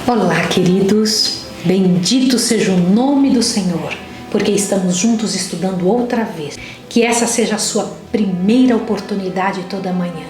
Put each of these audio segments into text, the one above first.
Olá, queridos, bendito seja o nome do Senhor, porque estamos juntos estudando outra vez. Que essa seja a sua primeira oportunidade toda manhã,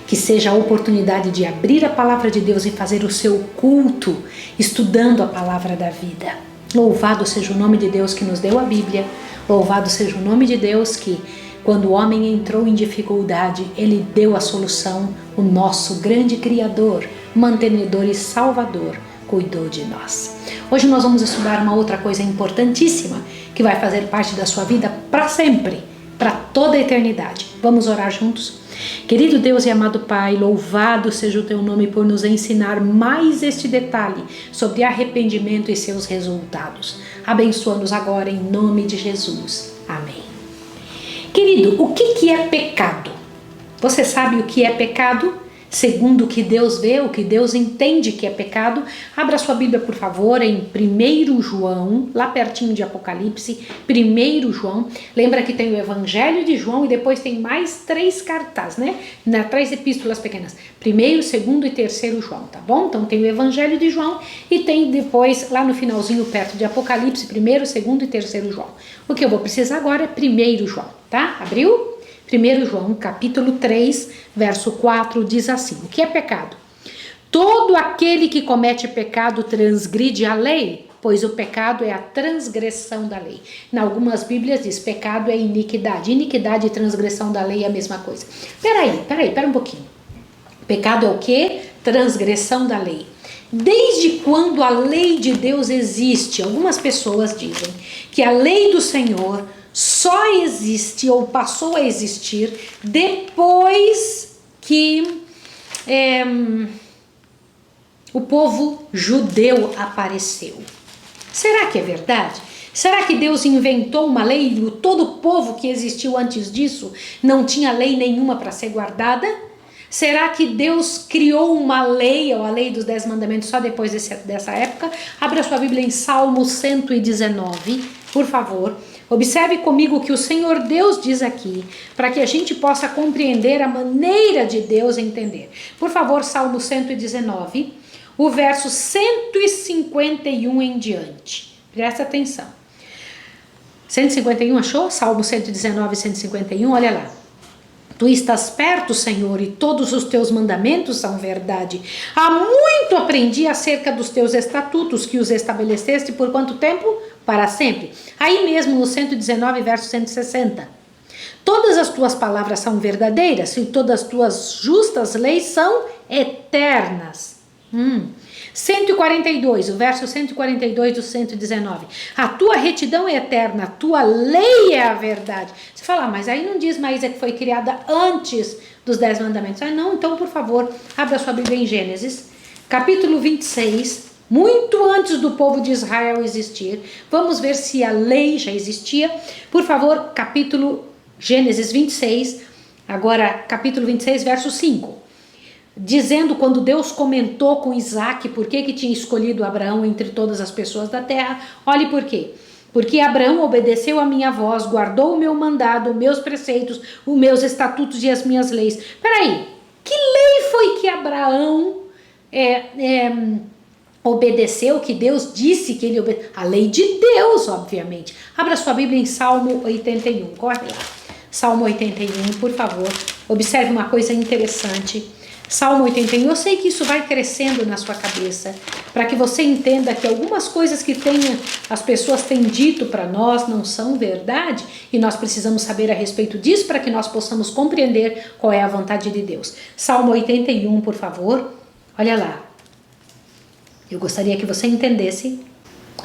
que seja a oportunidade de abrir a palavra de Deus e fazer o seu culto, estudando a palavra da vida. Louvado seja o nome de Deus que nos deu a Bíblia, louvado seja o nome de Deus que, quando o homem entrou em dificuldade, ele deu a solução, o nosso grande Criador, mantenedor e Salvador, cuidou de nós. Hoje nós vamos estudar uma outra coisa importantíssima que vai fazer parte da sua vida para sempre, para toda a eternidade. Vamos orar juntos? Querido Deus e amado Pai, louvado seja o teu nome por nos ensinar mais este detalhe sobre arrependimento e seus resultados. Abençoa-nos agora em nome de Jesus. Amém. Querido, o que é pecado? Você sabe o que é pecado? Segundo o que Deus vê, o que Deus entende que é pecado, abra sua Bíblia, por favor, em 1 João, lá pertinho de Apocalipse, 1 João. Lembra que tem o Evangelho de João e depois tem mais 3 cartas, né? 3 epístolas pequenas. 1º, 2º e 3º João, tá bom? Então tem o Evangelho de João e tem depois, lá no finalzinho, perto de Apocalipse, 1º, 2º e 3º João. O que eu vou precisar agora é 1 João, tá? Abriu? 1 João, capítulo 3, verso 4, diz assim: o que é pecado? Todo aquele que comete pecado transgride a lei, pois o pecado é a transgressão da lei. Em algumas Bíblias diz pecado é iniquidade. Iniquidade e transgressão da lei é a mesma coisa. Pera um pouquinho. Pecado é o quê? Transgressão da lei. Desde quando a lei de Deus existe? Algumas pessoas dizem que a lei do Senhor só existe ou passou a existir depois que o povo judeu apareceu. Será que é verdade? Será que Deus inventou uma lei e todo o povo que existiu antes disso não tinha lei nenhuma para ser guardada? Será que Deus criou uma lei, ou a lei dos 10 mandamentos, só depois dessa época? Abra sua Bíblia em Salmo 119, por favor. Observe comigo o que o Senhor Deus diz aqui, para que a gente possa compreender a maneira de Deus entender. Por favor, Salmo 119, o verso 151 em diante. Presta atenção. 151, achou? Salmo 119, 151, olha lá. Tu estás perto, Senhor, e todos os teus mandamentos são verdade. Há muito aprendi acerca dos teus estatutos, que os estabeleceste por quanto tempo? Para sempre. Aí mesmo no 119, verso 160. Todas as tuas palavras são verdadeiras, e todas as tuas justas leis são eternas. 142, o verso 142 do 119. A tua retidão é eterna, a tua lei é a verdade. Você fala, mas aí não diz Maísa que foi criada antes dos 10 mandamentos. Não, então por favor, abra sua Bíblia em Gênesis, capítulo 26, muito antes do povo de Israel existir. Vamos ver se a lei já existia. Por favor, Gênesis 26, agora capítulo 26, verso 5. Dizendo, quando Deus comentou com Isaac por que tinha escolhido Abraão entre todas as pessoas da terra, olhe por quê. Porque Abraão obedeceu a minha voz, guardou o meu mandado, os meus preceitos, os meus estatutos e as minhas leis. Peraí, que lei foi que Abraão obedeceu, que Deus disse que ele obedeceu? A lei de Deus, obviamente. Abra sua Bíblia em Salmo 81, corre lá. Salmo 81, por favor. Observe uma coisa interessante. Salmo 81, eu sei que isso vai crescendo na sua cabeça, para que você entenda que algumas coisas que as pessoas têm dito para nós não são verdade, e nós precisamos saber a respeito disso para que nós possamos compreender qual é a vontade de Deus. Salmo 81, por favor, olha lá. Eu gostaria que você entendesse.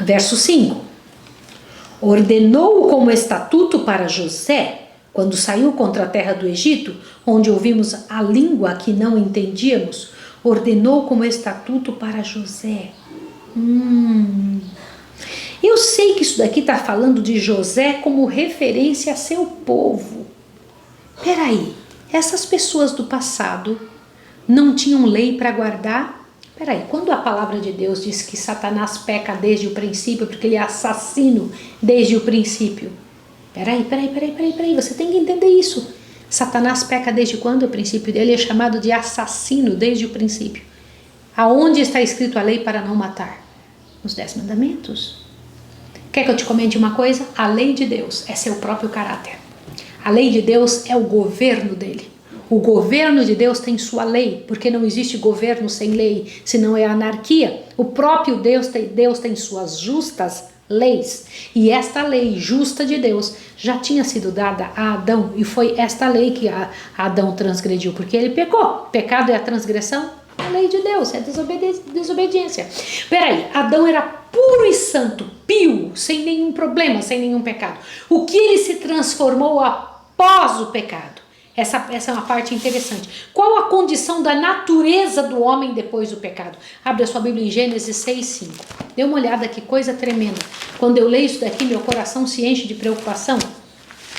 Verso 5. Ordenou como estatuto para José, quando saiu contra a terra do Egito, onde ouvimos a língua que não entendíamos, ordenou como estatuto para José. Eu sei que isso daqui está falando de José como referência a seu povo. Peraí, essas pessoas do passado não tinham lei para guardar? Peraí, quando a palavra de Deus diz que Satanás peca desde o princípio, porque ele é assassino desde o princípio, Peraí, você tem que entender isso. Satanás peca desde quando? O princípio dele é chamado de assassino desde o princípio. Aonde está escrito a lei para não matar? Nos 10 mandamentos. Quer que eu te comente uma coisa? A lei de Deus é seu próprio caráter. A lei de Deus é o governo dele. O governo de Deus tem sua lei, porque não existe governo sem lei, senão é anarquia. O próprio Deus tem suas justas leis. E esta lei justa de Deus já tinha sido dada a Adão, e foi esta lei que Adão transgrediu, porque ele pecou. Pecado é a transgressão, a lei de Deus, é desobediência. Peraí, Adão era puro e santo, pio, sem nenhum problema, sem nenhum pecado. O que ele se transformou após o pecado? Essa é uma parte interessante. Qual a condição da natureza do homem depois do pecado? Abre a sua Bíblia em Gênesis 6:5. Dê uma olhada, que coisa tremenda. Quando eu leio isso daqui, meu coração se enche de preocupação.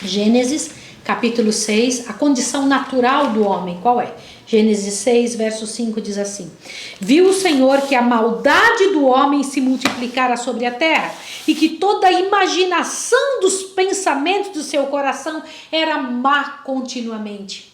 Gênesis, capítulo 6, a condição natural do homem, qual é? Gênesis 6, verso 5 diz assim: viu o Senhor que a maldade do homem se multiplicara sobre a terra, e que toda a imaginação dos pensamentos do seu coração era má continuamente.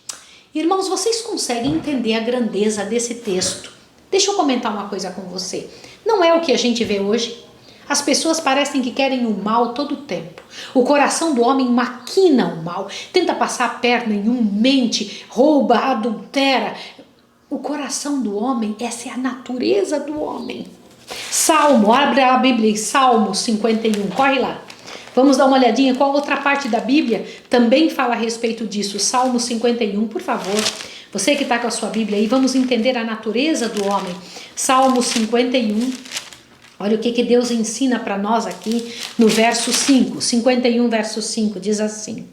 Irmãos, vocês conseguem entender a grandeza desse texto? Deixa eu comentar uma coisa com você. Não é o que a gente vê hoje? As pessoas parecem que querem o mal todo o tempo. O coração do homem maquina o mal, tenta passar a perna em um, mente, rouba, adultera. O coração do homem, essa é a natureza do homem. Salmo, abre a Bíblia em Salmo 51, corre lá. Vamos dar uma olhadinha qual outra parte da Bíblia também fala a respeito disso. Salmo 51, por favor. Você que está com a sua Bíblia aí, vamos entender a natureza do homem. Salmo 51. Olha o que Deus ensina para nós aqui no verso 5, 51 verso 5, diz assim: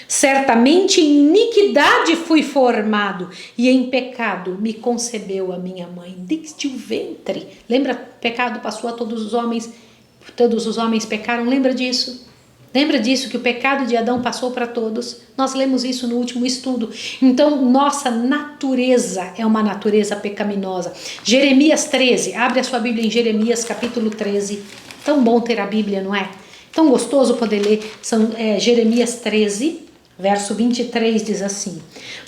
certamente em iniquidade fui formado, e em pecado me concebeu a minha mãe, desde o ventre. Lembra, pecado passou a todos os homens pecaram, lembra disso? Lembra disso, que o pecado de Adão passou para todos? Nós lemos isso no último estudo. Então, nossa natureza é uma natureza pecaminosa. Jeremias 13, abre a sua Bíblia em Jeremias capítulo 13. Tão bom ter a Bíblia, não é? Tão gostoso poder ler. Jeremias 13, verso 23 diz assim: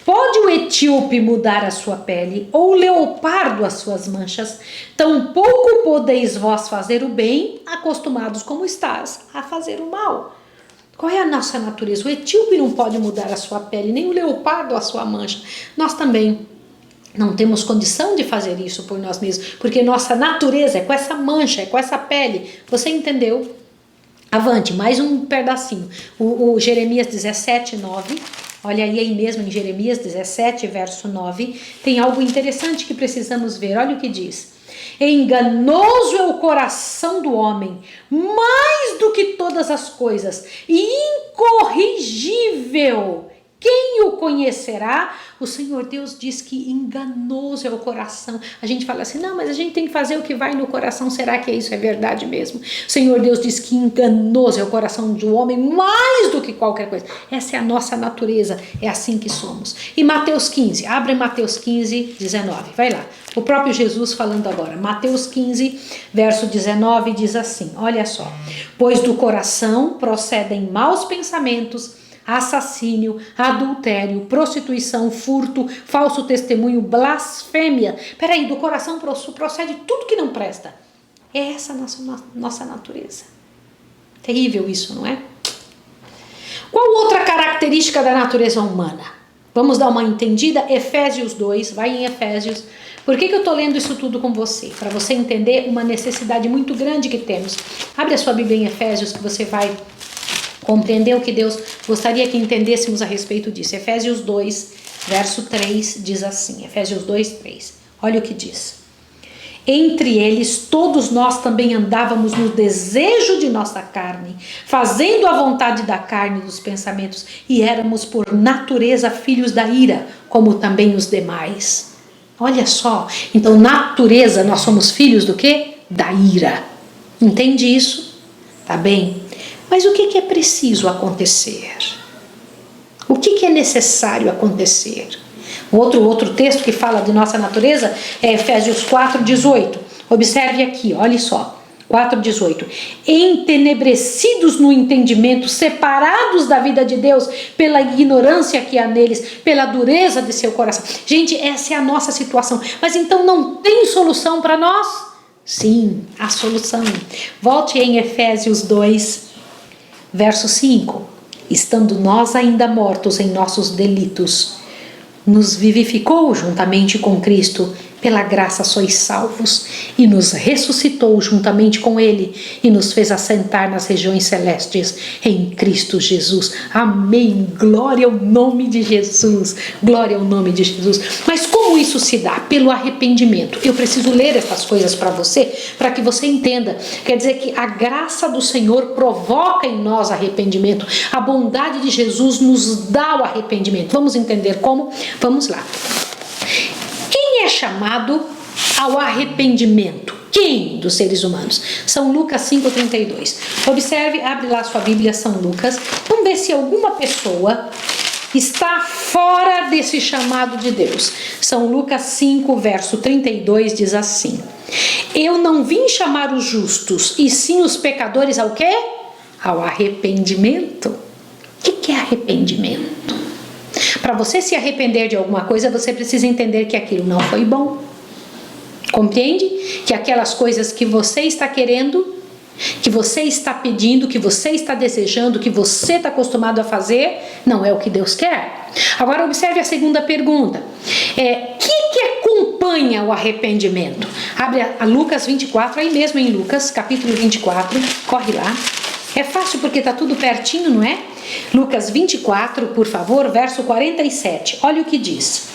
pode o etíope mudar a sua pele, ou o leopardo as suas manchas? Tampouco podeis vós fazer o bem, acostumados como estás a fazer o mal. Qual é a nossa natureza? O etíope não pode mudar a sua pele, nem o leopardo a sua mancha. Nós também não temos condição de fazer isso por nós mesmos, porque nossa natureza é com essa mancha, é com essa pele. Você entendeu? Avante, mais um pedacinho. O Jeremias 17, 9. Olha aí mesmo em Jeremias 17, verso 9. Tem algo interessante que precisamos ver. Olha o que diz: enganoso é o coração do homem, mais do que todas as coisas, e incorrigível. Quem o conhecerá? O Senhor Deus diz que enganoso é o coração. A gente fala assim, não, mas a gente tem que fazer o que vai no coração. Será que isso é verdade mesmo? O Senhor Deus diz que enganoso é o coração do homem mais do que qualquer coisa. Essa é a nossa natureza, é assim que somos. E Mateus 15, abre Mateus 15, 19, vai lá. O próprio Jesus falando agora. Mateus 15, verso 19 diz assim, olha só: pois do coração procedem maus pensamentos, assassínio, adultério, prostituição, furto, falso testemunho, blasfêmia. Peraí, do coração procede tudo que não presta. É essa a nossa natureza. Terrível isso, não é? Qual outra característica da natureza humana? Vamos dar uma entendida? Efésios 2, vai em Efésios. Por que eu estou lendo isso tudo com você? Para você entender uma necessidade muito grande que temos. Abre a sua Bíblia em Efésios, que você vai compreender o que Deus gostaria que entendêssemos a respeito disso. Efésios 2, verso 3 diz assim, Efésios 2, 3. Olha o que diz: entre eles todos nós também andávamos no desejo de nossa carne, fazendo a vontade da carne e dos pensamentos, e éramos por natureza filhos da ira, como também os demais. Olha só, então natureza, nós somos filhos do quê? Da ira. Entende isso? Tá bem? Mas o que é preciso acontecer? O que é necessário acontecer? Outro texto que fala de nossa natureza é Efésios 4, 18. Observe aqui, olha só. 4:18. Entenebrecidos no entendimento, separados da vida de Deus pela ignorância que há neles, pela dureza de seu coração. Gente, essa é a nossa situação. Mas então não tem solução para nós? Sim, há solução. Volte em Efésios 2, verso 5. Estando nós ainda mortos em nossos delitos, nos vivificou juntamente com Cristo. Pela graça sois salvos, e nos ressuscitou juntamente com Ele, e nos fez assentar nas regiões celestes em Cristo Jesus. Amém. Glória ao nome de Jesus. Glória ao nome de Jesus. Mas como isso se dá? Pelo arrependimento. Eu preciso ler essas coisas para você, para que você entenda. Quer dizer que a graça do Senhor provoca em nós arrependimento. A bondade de Jesus nos dá o arrependimento. Vamos entender como? Vamos lá. Quem é chamado ao arrependimento? Quem dos seres humanos? São Lucas 5:32. Observe, abre lá sua Bíblia, São Lucas. Vamos ver se alguma pessoa está fora desse chamado de Deus. São Lucas 5, verso 32 diz assim: Eu não vim chamar os justos, e sim os pecadores ao quê? Ao arrependimento. O que é arrependimento? Para você se arrepender de alguma coisa, você precisa entender que aquilo não foi bom. Compreende? Que aquelas coisas que você está querendo, que você está pedindo, que você está desejando, que você está acostumado a fazer, não é o que Deus quer. Agora observe a segunda pergunta. Que acompanha o arrependimento? Abre a Lucas 24, aí mesmo em Lucas, capítulo 24, corre lá. É fácil porque está tudo pertinho, não é? Lucas 24, por favor, verso 47. Olha o que diz.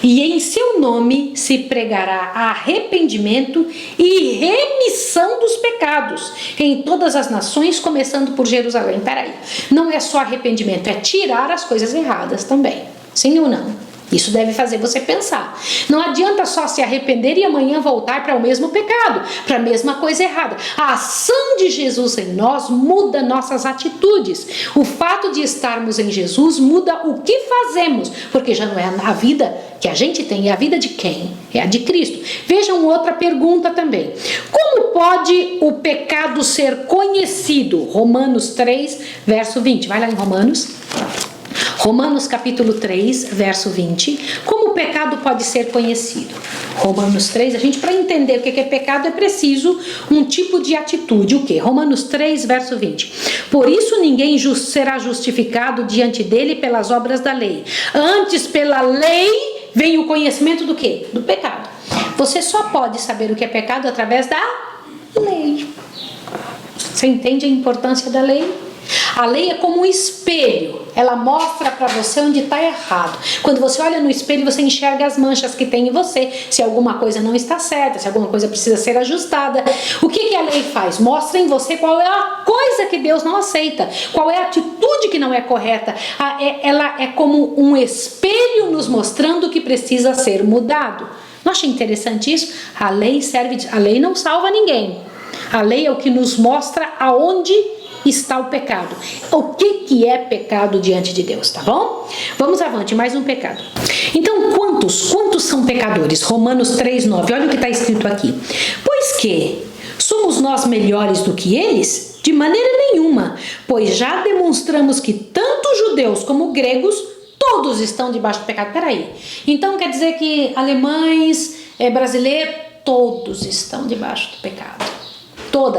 E em seu nome se pregará arrependimento e remissão dos pecados em todas as nações, começando por Jerusalém. Peraí, não é só arrependimento, é tirar as coisas erradas também. Sim ou não? Isso deve fazer você pensar. Não adianta só se arrepender e amanhã voltar para o mesmo pecado, para a mesma coisa errada. A ação de Jesus em nós muda nossas atitudes. O fato de estarmos em Jesus muda o que fazemos, porque já não é a vida que a gente tem, é a vida de quem? É a de Cristo. Vejam outra pergunta também. Como pode o pecado ser conhecido? Romanos 3, verso 20. Vai lá em Romanos. Romanos capítulo 3, verso 20. Como o pecado pode ser conhecido? Romanos 3, a gente, para entender o que é pecado, é preciso um tipo de atitude. O que? Romanos 3, verso 20. Por isso ninguém será justificado diante dele pelas obras da lei. Antes, pela lei, vem o conhecimento do quê? Do pecado. Você só pode saber o que é pecado através da lei. Você entende a importância da lei? A lei é como um espelho, ela mostra para você onde está errado. Quando você olha no espelho, você enxerga as manchas que tem em você, se alguma coisa não está certa, se alguma coisa precisa ser ajustada. O que a lei faz? Mostra em você qual é a coisa que Deus não aceita, qual é a atitude que não é correta. Ela é como um espelho nos mostrando o que precisa ser mudado. Não acha interessante isso? A lei não salva ninguém. A lei é o que nos mostra aonde está o pecado. O que é pecado diante de Deus, tá bom? Vamos avante, mais um pecado. Então, quantos são pecadores? Romanos 3:9, olha o que está escrito aqui. Pois que somos nós melhores do que eles? De maneira nenhuma, pois já demonstramos que tanto judeus como gregos, todos estão debaixo do pecado. Peraí, então quer dizer que alemães, brasileiros, todos estão debaixo do pecado.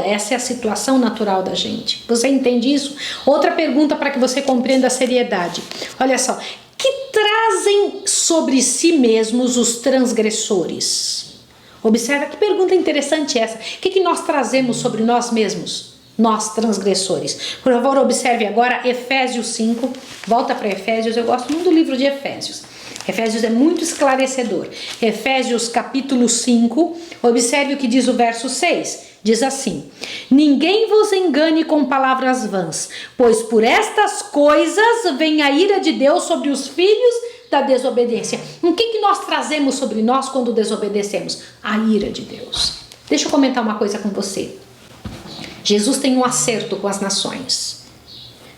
Essa é a situação natural da gente. Você entende isso? Outra pergunta para que você compreenda a seriedade. Olha só. Que trazem sobre si mesmos os transgressores? Observa que pergunta interessante essa. O que nós trazemos sobre nós mesmos? Nós, transgressores. Por favor, observe agora Efésios 5. Volta para Efésios. Eu gosto muito do livro de Efésios. Efésios é muito esclarecedor. Efésios capítulo 5. Observe o que diz o verso 6. Diz assim: ninguém vos engane com palavras vãs, pois por estas coisas vem a ira de Deus sobre os filhos da desobediência. O que nós trazemos sobre nós quando desobedecemos? A ira de Deus. Deixa eu comentar uma coisa com você. Jesus tem um acerto com as nações.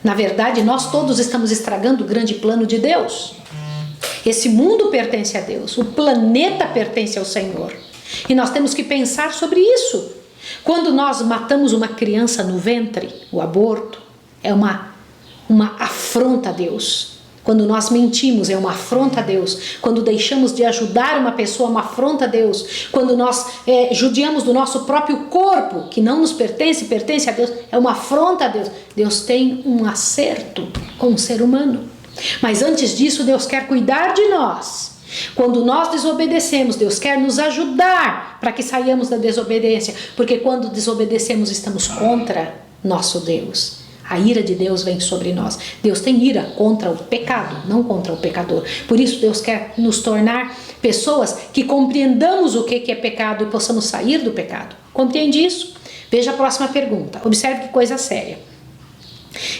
Na verdade, nós todos estamos estragando o grande plano de Deus. Esse mundo pertence a Deus, o planeta pertence ao Senhor. E nós temos que pensar sobre isso. Quando nós matamos uma criança no ventre, o aborto, é uma afronta a Deus. Quando nós mentimos, é uma afronta a Deus. Quando deixamos de ajudar uma pessoa, é uma afronta a Deus. Quando nós judiamos do nosso próprio corpo, que não nos pertence, pertence a Deus, é uma afronta a Deus. Deus tem um acerto com o ser humano. Mas antes disso, Deus quer cuidar de nós. Quando nós desobedecemos, Deus quer nos ajudar para que saiamos da desobediência. Porque quando desobedecemos, estamos contra nosso Deus. A ira de Deus vem sobre nós. Deus tem ira contra o pecado, não contra o pecador. Por isso Deus quer nos tornar pessoas que compreendamos o que é pecado e possamos sair do pecado. Compreende isso? Veja a próxima pergunta. Observe que coisa séria.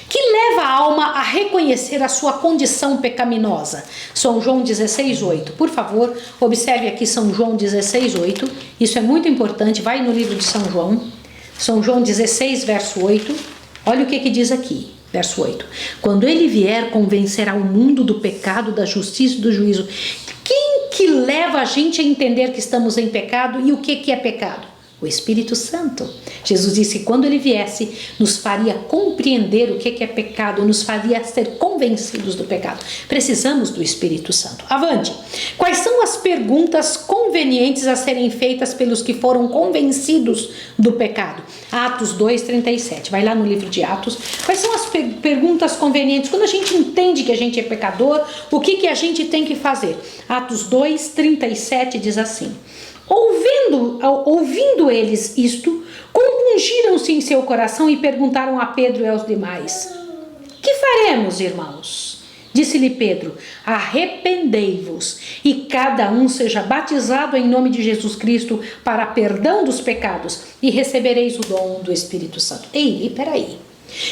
Que leva a alma a reconhecer a sua condição pecaminosa? São João 16:8. Por favor, observe aqui São João 16:8. Isso é muito importante. Vai no livro de São João. São João 16, verso 8. Olha o que diz aqui, verso 8. Quando ele vier, convencerá o mundo do pecado, da justiça e do juízo. Quem que leva a gente a entender que estamos em pecado e o que é pecado? O Espírito Santo. Jesus disse que quando ele viesse, nos faria compreender o que é pecado, nos faria ser convencidos do pecado. Precisamos do Espírito Santo. Avante. Quais são as perguntas convenientes a serem feitas pelos que foram convencidos do pecado? Atos 2:37. Vai lá no livro de Atos. Quais são as perguntas convenientes? Quando a gente entende que a gente é pecador, o que a gente tem que fazer? Atos 2:37 diz assim. Ouvindo eles isto, compungiram-se em seu coração e perguntaram a Pedro e aos demais: que faremos, irmãos? Disse-lhe Pedro: arrependei-vos e cada um seja batizado em nome de Jesus Cristo para perdão dos pecados e recebereis o dom do Espírito Santo. Ei, peraí.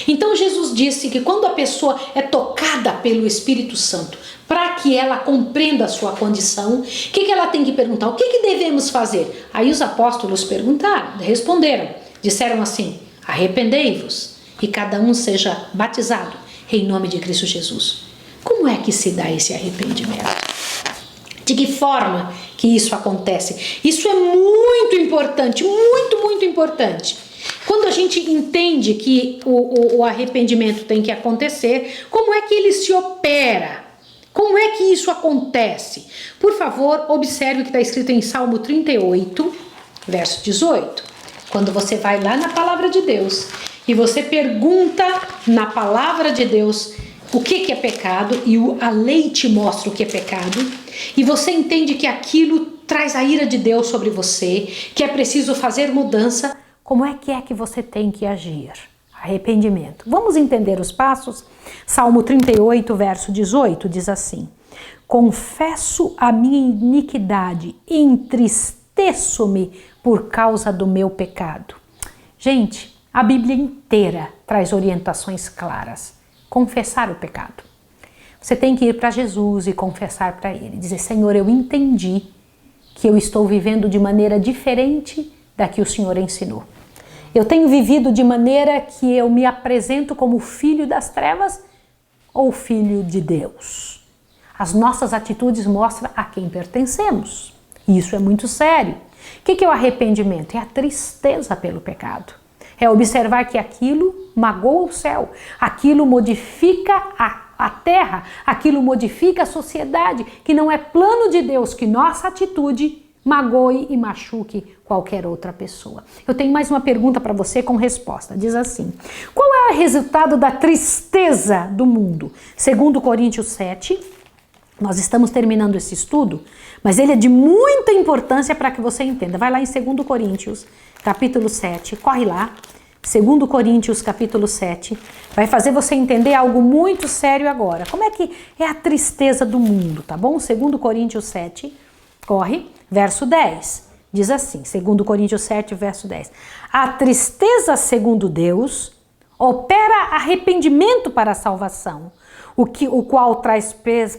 Então Jesus disse que quando a pessoa é tocada pelo Espírito Santo, para que ela compreenda a sua condição, o que ela tem que perguntar? O que devemos fazer? Aí os apóstolos responderam, disseram assim: arrependei-vos e cada um seja batizado em nome de Cristo Jesus. Como é que se dá esse arrependimento? De que forma que isso acontece? Isso é muito importante, muito importante. Quando a gente entende que o arrependimento tem que acontecer, como é que ele se opera? Como é que isso acontece? Por favor, observe o que está escrito em Salmo 38, verso 18. Quando você vai lá na palavra de Deus e você pergunta na palavra de Deus o que é pecado, e a lei te mostra o que é pecado, e você entende que aquilo traz a ira de Deus sobre você, que é preciso fazer mudança, como é que você tem que agir? Arrependimento. Vamos entender os passos? Salmo 38, verso 18, diz assim: confesso a minha iniquidade, entristeço-me por causa do meu pecado. Gente, a Bíblia inteira traz orientações claras. Confessar o pecado. Você tem que ir para Jesus e confessar para Ele. Dizer: Senhor, eu entendi que eu estou vivendo de maneira diferente da que o Senhor ensinou. Eu tenho vivido de maneira que eu me apresento como filho das trevas ou filho de Deus. As nossas atitudes mostram a quem pertencemos. Isso é muito sério. O que é o arrependimento? É a tristeza pelo pecado. É observar que aquilo magoa o céu, aquilo modifica a terra, aquilo modifica a sociedade, que não é plano de Deus que nossa atitude magoe e machuque qualquer outra pessoa. Eu tenho mais uma pergunta para você com resposta. Diz assim: qual é o resultado da tristeza do mundo? Segundo Coríntios 7, nós estamos terminando esse estudo, mas ele é de muita importância para que você entenda. Vai lá em 2 Coríntios, capítulo 7, corre lá. 2 Coríntios, capítulo 7, vai fazer você entender algo muito sério agora. Como é que é a tristeza do mundo, tá bom? 2 Coríntios 7, corre, verso 10. Diz assim, 2 Coríntios 7, verso 10. A tristeza, segundo Deus, opera arrependimento para a salvação, o qual traz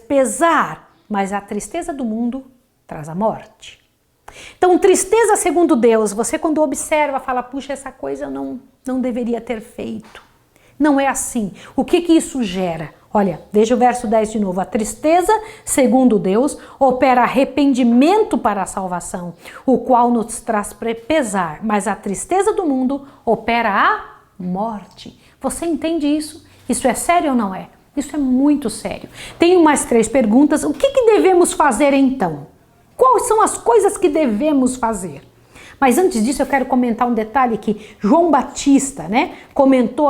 pesar, mas a tristeza do mundo traz a morte. Então, tristeza segundo Deus, você quando observa, fala: puxa, essa coisa eu não deveria ter feito. Não é assim. O que isso gera? Olha, veja o verso 10 de novo. A tristeza, segundo Deus, opera arrependimento para a salvação, o qual nos traz pesar, mas a tristeza do mundo opera a morte. Você entende isso? Isso é sério ou não é? Isso é muito sério. Tenho mais 3 perguntas. O que devemos fazer então? Quais são as coisas que devemos fazer? Mas antes disso eu quero comentar um detalhe que João Batista, comentou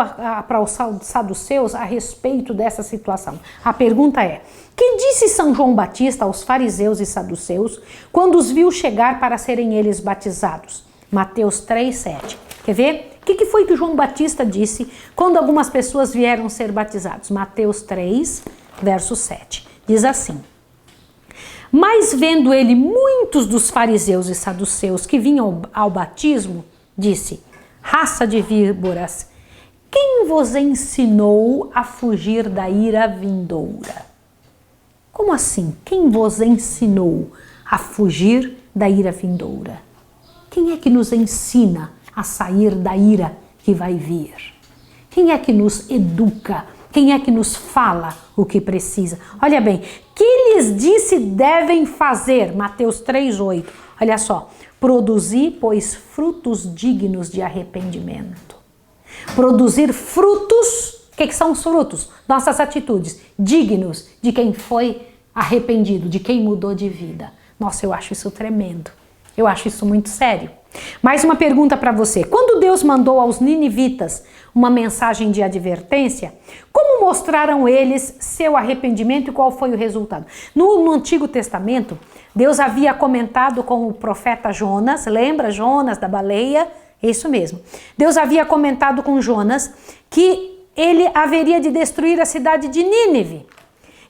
para os saduceus a respeito dessa situação. A pergunta é: que disse São João Batista aos fariseus e saduceus quando os viu chegar para serem eles batizados? Mateus 3:7. Quer ver? O que foi que João Batista disse quando algumas pessoas vieram ser batizados? Mateus 3, verso 7. Diz assim: mas vendo ele muitos dos fariseus e saduceus que vinham ao batismo, disse: raça de víboras, quem vos ensinou a fugir da ira vindoura? Como assim? Quem vos ensinou a fugir da ira vindoura? Quem é que nos ensina a sair da ira que vai vir? Quem é que nos educa? Quem é que nos fala o que precisa? Olha bem, que lhes disse devem fazer? Mateus 3:8. Olha só. Produzir, pois, frutos dignos de arrependimento. Produzir frutos. O que são os frutos? Nossas atitudes dignos de quem foi arrependido, de quem mudou de vida. Nossa, eu acho isso tremendo. Eu acho isso muito sério. Mais uma pergunta para você. Quando Deus mandou aos ninivitas uma mensagem de advertência, como mostraram eles seu arrependimento e qual foi o resultado? No Antigo Testamento, Deus havia comentado com o profeta Jonas, lembra Jonas da baleia? É isso mesmo. Deus havia comentado com Jonas que ele haveria de destruir a cidade de Nínive.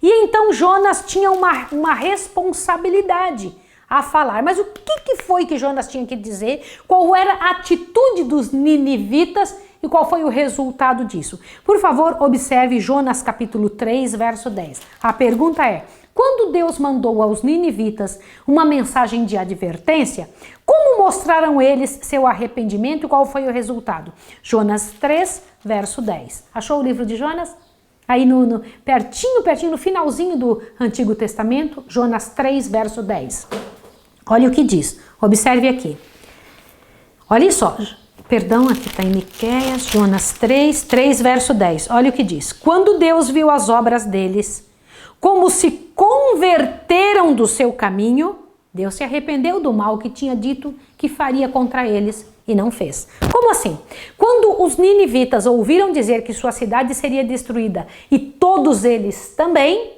E então Jonas tinha uma responsabilidade a falar. Mas o que foi que Jonas tinha que dizer? Qual era a atitude dos ninivitas e qual foi o resultado disso? Por favor, observe Jonas capítulo 3, verso 10. A pergunta é: quando Deus mandou aos ninivitas uma mensagem de advertência, como mostraram eles seu arrependimento e qual foi o resultado? Jonas 3, verso 10. Achou o livro de Jonas? Aí pertinho, no finalzinho do Antigo Testamento, Jonas 3, verso 10. Olha o que diz, observe aqui. Olha só, perdão, aqui está em Miqueias, Jonas 3, verso 10. Olha o que diz. Quando Deus viu as obras deles, como se converteram do seu caminho, Deus se arrependeu do mal que tinha dito que faria contra eles e não fez. Como assim? Quando os ninivitas ouviram dizer que sua cidade seria destruída e todos eles também,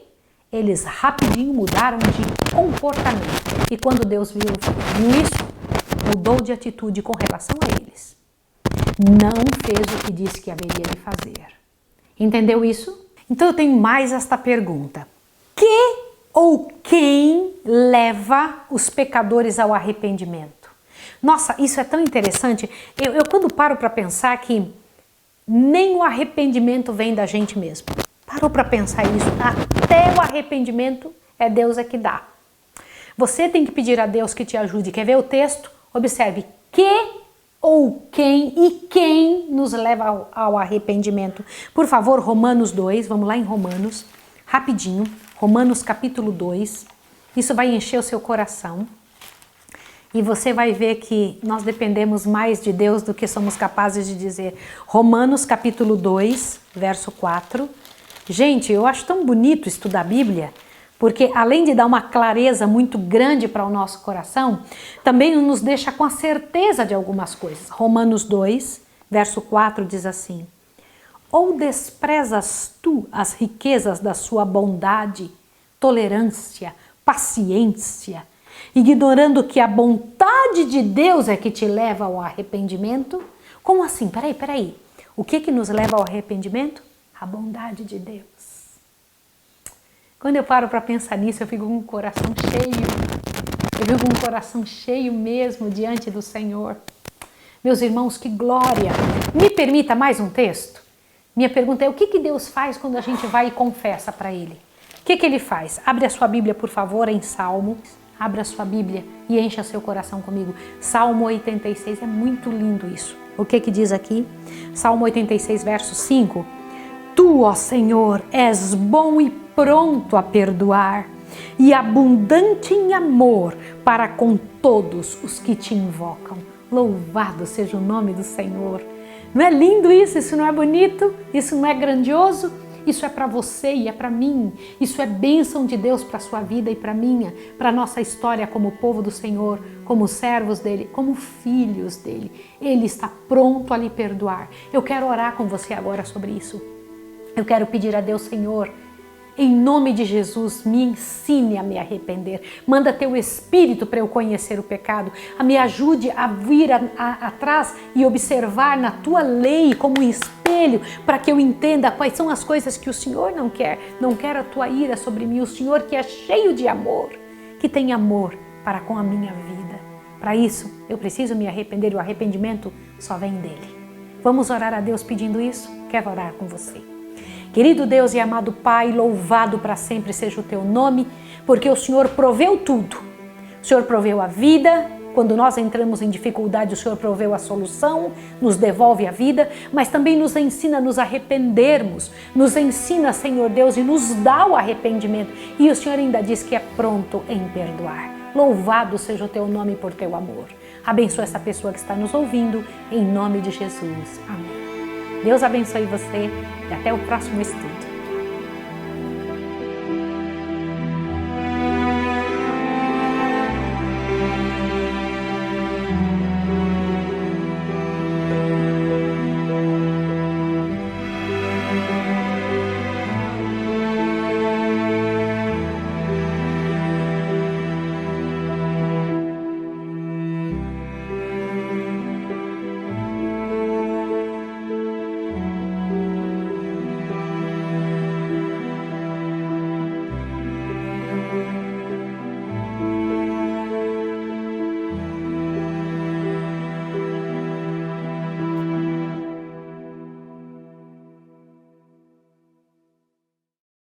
eles rapidinho mudaram de comportamento. E quando Deus viu isso, mudou de atitude com relação a eles. Não fez o que disse que haveria de fazer. Entendeu isso? Então eu tenho mais esta pergunta. Que ou quem leva os pecadores ao arrependimento? Nossa, isso é tão interessante. Eu quando paro para pensar que nem o arrependimento vem da gente mesmo. Parou para pensar isso? Até o arrependimento é Deus que dá. Você tem que pedir a Deus que te ajude. Quer ver o texto? Observe. Que ou quem e quem nos leva ao arrependimento? Por favor, Romanos 2. Vamos lá em Romanos. Rapidinho. Romanos capítulo 2. Isso vai encher o seu coração. E você vai ver que nós dependemos mais de Deus do que somos capazes de dizer. Romanos capítulo 2, verso 4. Gente, eu acho tão bonito estudar a Bíblia, porque além de dar uma clareza muito grande para o nosso coração, também nos deixa com a certeza de algumas coisas. Romanos 2, verso 4 diz assim: ou desprezas tu as riquezas da sua bondade, tolerância, paciência, ignorando que a bondade de Deus é que te leva ao arrependimento? Como assim? Peraí. O que nos leva ao arrependimento? A bondade de Deus. Quando eu paro para pensar nisso, eu fico com o coração cheio. Eu fico com o coração cheio mesmo diante do Senhor. Meus irmãos, que glória! Me permita mais um texto? Minha pergunta é: o que Deus faz quando a gente vai e confessa para Ele? O que Ele faz? Abre a sua Bíblia, por favor, em Salmo. Abra a sua Bíblia e encha seu coração comigo. Salmo 86, é muito lindo isso. O que diz aqui? Salmo 86, verso 5. Tu, ó Senhor, és bom e pronto a perdoar, e abundante em amor para com todos os que te invocam. Louvado seja o nome do Senhor. Não é lindo isso? Isso não é bonito? Isso não é grandioso? Isso é para você e é para mim. Isso é bênção de Deus para a sua vida e para a minha, para a nossa história como povo do Senhor, como servos dele, como filhos dele. Ele está pronto a lhe perdoar. Eu quero orar com você agora sobre isso. Eu quero pedir a Deus, Senhor, em nome de Jesus, me ensine a me arrepender. Manda teu Espírito para eu conhecer o pecado. Me ajude a vir atrás e observar na tua lei como um espelho, para que eu entenda quais são as coisas que o Senhor não quer. Não quer a tua ira sobre mim. O Senhor que é cheio de amor, que tem amor para com a minha vida. Para isso, eu preciso me arrepender e o arrependimento só vem dele. Vamos orar a Deus pedindo isso? Quero orar com você. Querido Deus e amado Pai, louvado para sempre seja o teu nome, porque o Senhor proveu tudo. O Senhor proveu a vida, quando nós entramos em dificuldade, o Senhor proveu a solução, nos devolve a vida, mas também nos ensina a nos arrependermos, nos ensina, Senhor Deus, e nos dá o arrependimento. E o Senhor ainda diz que é pronto em perdoar. Louvado seja o teu nome por teu amor. Abençoa essa pessoa que está nos ouvindo, em nome de Jesus. Amém. Deus abençoe você e até o próximo estudo.